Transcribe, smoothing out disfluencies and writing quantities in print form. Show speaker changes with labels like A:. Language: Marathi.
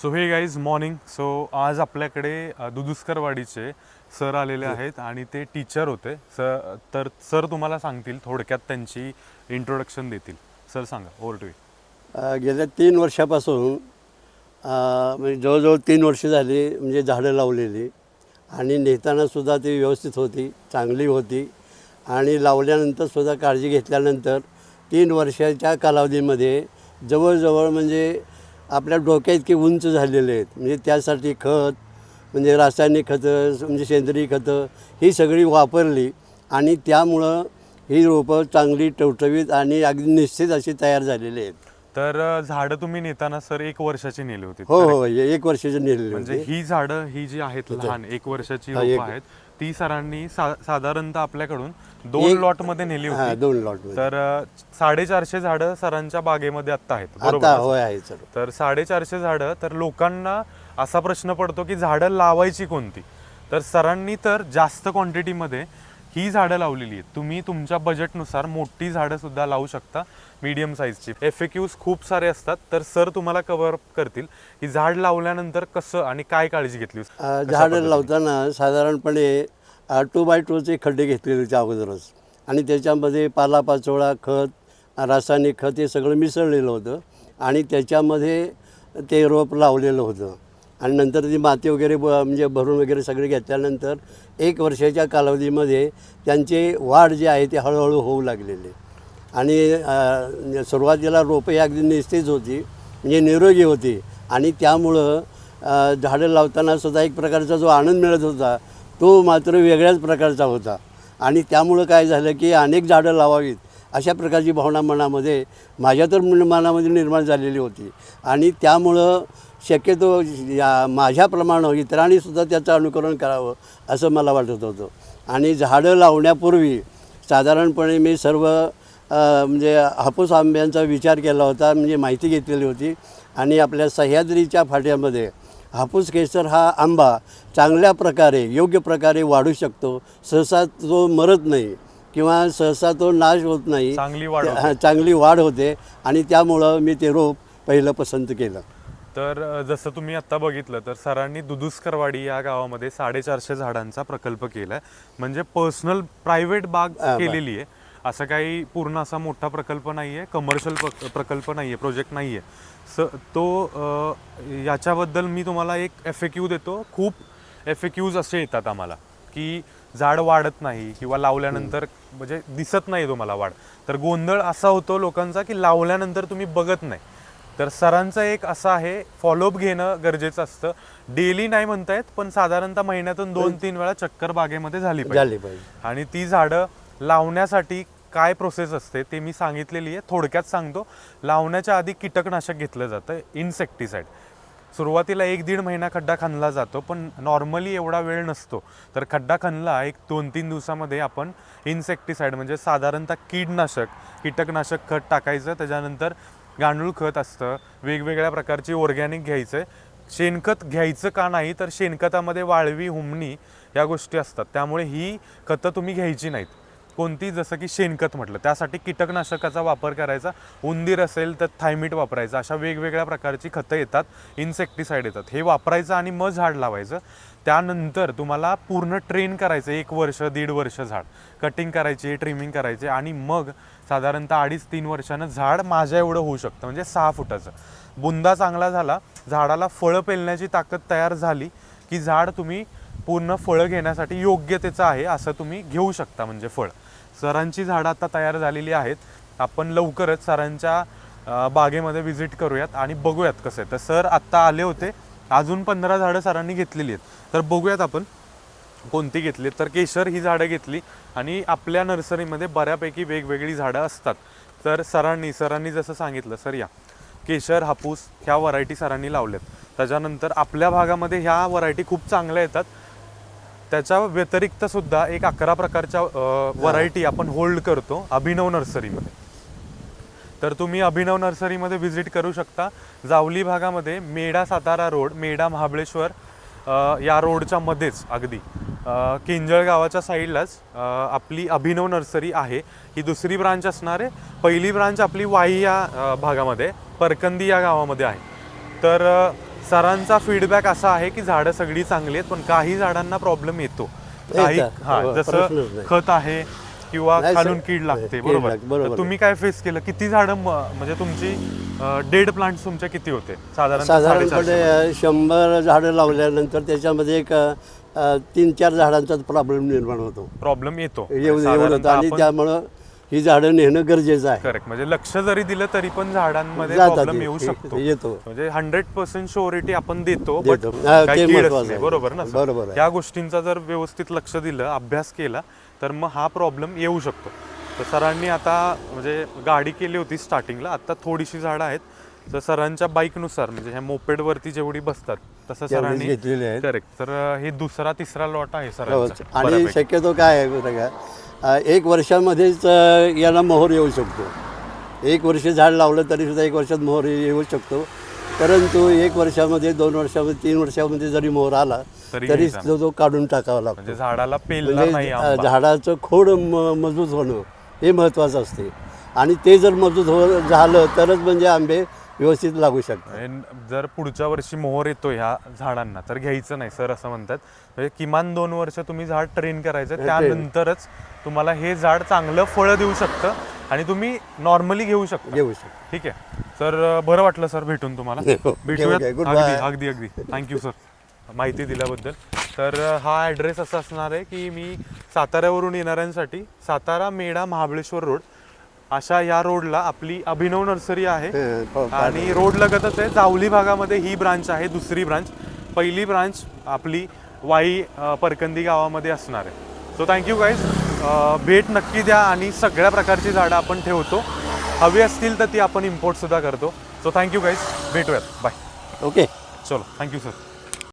A: सो हे गाईज मॉर्निंग. सो आज आपल्याकडे दुदुस्करवाडीचे सर आलेले आहेत आणि ते टीचर होते. सर तुम्हाला सांगतील, थोडक्यात त्यांची इंट्रोडक्शन देतील. सर सांगा, ओव्हर टू यू.
B: गेल्या 3 वर्षापासून म्हणजे जवळजवळ 3 वर्ष झाली म्हणजे झाडं लावलेली आणि नेतानासुद्धा ती व्यवस्थित होती, चांगली होती आणि लावल्यानंतरसुद्धा काळजी घेतल्यानंतर 3 वर्षाच्या कालावधीमध्ये जवळजवळ म्हणजे आपल्या डोक्या इतके उंच झालेले आहेत. म्हणजे त्यासाठी खत म्हणजे रासायनिक खतं म्हणजे सेंद्रिय खतं ही सगळी वापरली आणि त्यामुळं ही रोपं चांगली टवटवीत आणि अगदी निश्चित अशी तयार झालेली आहेत.
A: तर झाडं तुम्ही नेताना सर 1 वर्षाची नेली होती?
B: हो, 1 वर्षाची नेलेली
A: म्हणजे
B: होती.
A: ही झाडं ही जी आहेत लहान 1 वर्षाची
B: हा,
A: रोपं आहेत, ती सरांनी साधारणतः आपल्याकडून 2 लॉटमध्ये नेली
B: हां,
A: होती.
B: 2 लॉट.
A: तर 450 झाडं सरांच्या बागेमध्ये आत्ता आहेत,
B: आता
A: बरोबर?
B: होय आहे सर.
A: तर 450 झाडं. तर लोकांना असा प्रश्न पडतो की झाडं लावायची कोणती. तर सरांनी तर जास्त क्वांटिटीमध्ये ही झाडं लावलेली आहेत. तुम्ही तुमच्या बजेटनुसार मोठी झाडं सुद्धा लावू शकता, मीडियम साईजची. FAQs खूप सारे असतात, तर सर तुम्हाला कव्हर करतील की झाड लावल्यानंतर कसं आणि काय काळजी घेतली.
B: झाडं लावताना साधारणपणे 2x2चे खड्डे घेतलेले होते अगोदरच आणि त्याच्यामध्ये पालापाचोळा, खत, रासायनिक खत हे सगळं मिसळलेलं होतं आणि त्याच्यामध्ये ते रोप लावलेलं होतं आणि नंतर ती माती वगैरे म्हणजे भरून वगैरे सगळे घेतल्यानंतर 1 वर्षाच्या कालावधीमध्ये त्यांचे वाढ जे आहे ते हळूहळू होऊ लागलेले आणि सुरुवातीला रोपं ही अगदी निस्तेज होती, म्हणजे निरोगी होती आणि त्यामुळं झाडं लावताना सुद्धा एक प्रकारचा जो आनंद मिळत होता तो मात्र वेगळ्याच प्रकारचा होता आणि त्यामुळं काय झालं की अनेक झाडं लावावीत अशा प्रकारची भावना मनामध्ये माझ्या तर मनामध्ये निर्माण झालेली होती आणि त्यामुळं शक्यतो माझ्याप्रमाणे इतरांनीसुद्धा त्याचं अनुकरण करावं असं मला वाटत होतं. आणि झाडं लावण्यापूर्वी साधारणपणे मी सर्व म्हणजे हापूस आंब्यांचा विचार केला होता, म्हणजे माहिती घेतलेली होती आणि आपल्या सह्याद्रीच्या फाट्यामध्ये हापूस केसर हा आंबा चांगल्या प्रकारे योग्य प्रकारे वाढू शकतो. सहसा तो मरत नाही किंवा सहसा तो नाश होत नाही, चांगली वाढ होते आणि त्यामुळं मी ते रोप पहिलं पसंत केलं.
A: तर जसं तुम्ही आत्ता बघितलं तर सरांनी दुदुस्करवाडी या गावामध्ये 450 झाडांचा प्रकल्प केला आहे. म्हणजे पर्सनल प्रायव्हेट बाग केलेली आहे. असं काही पूर्ण असा मोठा प्रकल्प नाही आहे, कमर्शियल प्रकल्प नाही आहे, प्रोजेक्ट नाही आहे. याच्याबद्दल मी तुम्हाला एक FAQ देतो. खूप FAQs असे येतात आम्हाला की झाड वाढत नाही किंवा लावल्यानंतर म्हणजे दिसत नाही तुम्हाला वाढ. तर गोंधळ असा होतो लोकांचा की लावल्यानंतर तुम्ही बघत नाही. तर सरांचं एक असं आहे, फॉलोअप घेणं गरजेचं असतं. डेली नाही म्हणता येत, पण साधारणतः महिन्यातून 2-3 वेळा चक्कर बागेमध्ये झाली पाहिजे. आणि ती झाडं लावण्यासाठी काय प्रोसेस असते ते मी सांगितलेली आहे, थोडक्यात सांगतो. लावण्याच्या आधी कीटकनाशक घेतलं जातं, इन्सेक्टिसाइड. सुरुवातीला 1-1.5 महिना खड्डा खणला जातो, पण नॉर्मली एवढा वेळ नसतो. तर खड्डा खणला 1-2-3 दिवसामध्ये आपण इन्सेक्टिसाइड म्हणजे साधारणतः कीटकनाशक खत टाकायचं. त्याच्यानंतर गांडूळ खत असतं, वेगवेगळ्या प्रकारची ऑर्गॅनिक घ्यायचं. शेणखत घ्यायचं का नाही, तर शेणखतामध्ये वाळवी, हुमणी या गोष्टी असतात, त्यामुळे ही खतं तुम्ही घ्यायची नाहीत कोणती. जसं की शेणखत म्हटलं, त्यासाठी कीटकनाशकाचा वापर करायचा. उंदीर असेल तर थायमिट वापरायचं. अशा वेगवेगळ्या प्रकारची खतं येतात, इन्सेक्टिसाइड येतात, हे वापरायचं आणि मग झाड लावायचं. त्यानंतर तुम्हाला पूर्ण ट्रेन करायचं, 1 वर्ष 1.5 वर्ष झाड कटिंग करायची, ट्रिमिंग करायचे आणि मग साधारणतः 2.5-3 वर्षानं झाड माझ्या एवढं होऊ शकतं, म्हणजे 6 फुटाचं. बुंदा चांगला झाला, झाडाला फळं पेलण्याची ताकद तयार झाली की झाड तुम्ही पूर्ण फळं घेण्यासाठी योग्यतेचं आहे असं तुम्ही घेऊ शकता, म्हणजे फळ. सरांची झाडं आता तयार झालेली आहेत. आपण लवकरच सरांच्या बागेमध्ये व्हिजिट करूयात आणि बघूयात कसं आहे. तर सर आत्ता आले होते, अजून 15 झाडं सरांनी घेतलेली आहेत. तर बघूयात आपण कोणती घेतली. तर केशर ही झाडं घेतली आणि आपल्या नर्सरीमध्ये बऱ्यापैकी वेगवेगळी झाडं असतात. तर सरांनी जसं सांगितलं, सर या केशर, हापूस ह्या व्हरायटी सरांनी लावल्यात. त्याच्यानंतर आपल्या भागामध्ये ह्या व्हरायटी खूप चांगल्या येतात. त्याच्या व्यतिरिक्त सुद्धा एक 11 प्रकारच्या व्हरायटी आपण होल्ड करतो अभिनव नर्सरीमध्ये. तर तुम्ही अभिनव नर्सरीमध्ये व्हिजिट करू शकता. जावली भागामध्ये मेढा सातारा रोड, मेढा महाबळेश्वर या रोडच्या मध्येच अगदी केंजळ गावाच्या साईडलाच आपली अभिनव नर्सरी आहे. ही दुसरी ब्रांच असणार आहे. पहिली ब्रांच आपली वाई या भागामध्ये, परकंदी या गावामध्ये आहे. तर सरांचा फीडबॅक असा आहे की झाडं सगळी चांगली आहेत, पण काही झाडांना प्रॉब्लेम येतो. काही
B: येतात.
A: हा
B: हो,
A: जसं
B: प्रश्नच नाही.
A: खत आहे किंवा
B: नाही,
A: खालून
B: सर,
A: कीड लागते.
B: कीड
A: बरोबर.
B: लागते, बरोबर
A: तर तुम्ही काय फेस केलं? किती झाडं म्हणजे तुमची डेड प्लांट्स तुमच्या किती होते
B: साधारणपणे 100 झाडं लावल्यानंतर त्याच्यामध्ये एक 3-4 झाडांचाच प्रॉब्लेम निर्माण होतो.
A: प्रॉब्लेम येतो
B: एवढं होतं आणि त्यामुळं ही झाडं नेणं गरजेचं आहे.
A: करेक्ट. म्हणजे लक्ष जरी दिलं तरी पण झाडांमध्ये
B: जातात
A: प्रॉब्लेम
B: ते.
A: येऊ शकतो.
B: येतो.
A: म्हणजे 100% शुअरिटी आपण देतो, but
B: देतो. हा,
A: काही
B: ते
A: कीडच
B: महत्त्वाचं
A: नाही.
B: आहे.
A: बरोबर ना सर?
B: बरोबर आहे.
A: या गोष्टींचा जर व्यवस्थित लक्ष दिलं, अभ्यास केला, तर मग हा प्रॉब्लेम येऊ शकतो. तर सरांनी आता म्हणजे गाडी केली होती स्टार्टिंगला, आता थोडीशी झाडं आहेत. तर सरांच्या बाईकनुसार म्हणजे ह्या मोपेडवरती जेवढी बसतात तसं
B: तेवढीच
A: सरांनी
B: घेतलेली आहेत.
A: करेक्ट. तर हे दुसरा-तिसरा लॉट आहे
B: हो,
A: सरांचा.
B: आणि
A: बऱ्यापैकी.
B: शक्यतो काय आहे बरं का, 1 वर्षामध्येच याला मोहर येऊ शकतो. 1 वर्ष झाड लावलं तरी सुद्धा 1 वर्षात मोहर येऊ शकतो. परंतु 1 वर्षामध्ये, 2 वर्षामध्ये, 3 वर्षामध्ये जरी मोहर आला
A: तरी
B: तरी
A: नाही
B: तो काढून टाकावा लागतो.
A: म्हणजे झाडाला पेलणार नाही
B: म्हणजे
A: आंबा.
B: झाडाचं खोड मजबूत होणं हे महत्त्वाचं असते. आणि ते जर मजबूत झालं तरच म्हणजे आंबे व्यवस्थित लागू शकतात.
A: आणि जर पुढच्या वर्षी मोहर येतो ह्या झाडांना तर घ्यायचं नाही सर असं म्हणतात. म्हणजे किमान 2 वर्ष तुम्ही झाड ट्रेन करायचं, त्यानंतरच तुम्हाला हे झाड चांगलं फळं देऊ शकतं आणि तुम्ही नॉर्मली घेऊ शकता. ठीक आहे सर. बरं वाटलं सर भेटून तुम्हाला.
B: हो,
A: भेटूयात.
B: okay, goodbye.
A: अगदी थँक्यू सर माहिती दिल्याबद्दल. तर हा ॲड्रेस असा असणार आहे की मी साताऱ्यावरून येणाऱ्यांसाठी सातारा मेढा महाबळेश्वर रोड अशा या रोडला आपली अभिनव नर्सरी आहे. आणि रोड लगतच आहे. जावली भागामध्ये ही ब्रांच आहे, दुसरी ब्रांच. पहिली ब्रांच आपली वाई परकंदी गावामध्ये असणार आहे. So thank you guys. भेट नक्की द्या आणि सगळ्या प्रकारची झाडं आपण ठेवतो. हवी असतील तर ती आपण इम्पोर्टसुद्धा करतो. So thank you guys. भेटूयात. बाय.
B: ओके.
A: चलो थँक्यू सर.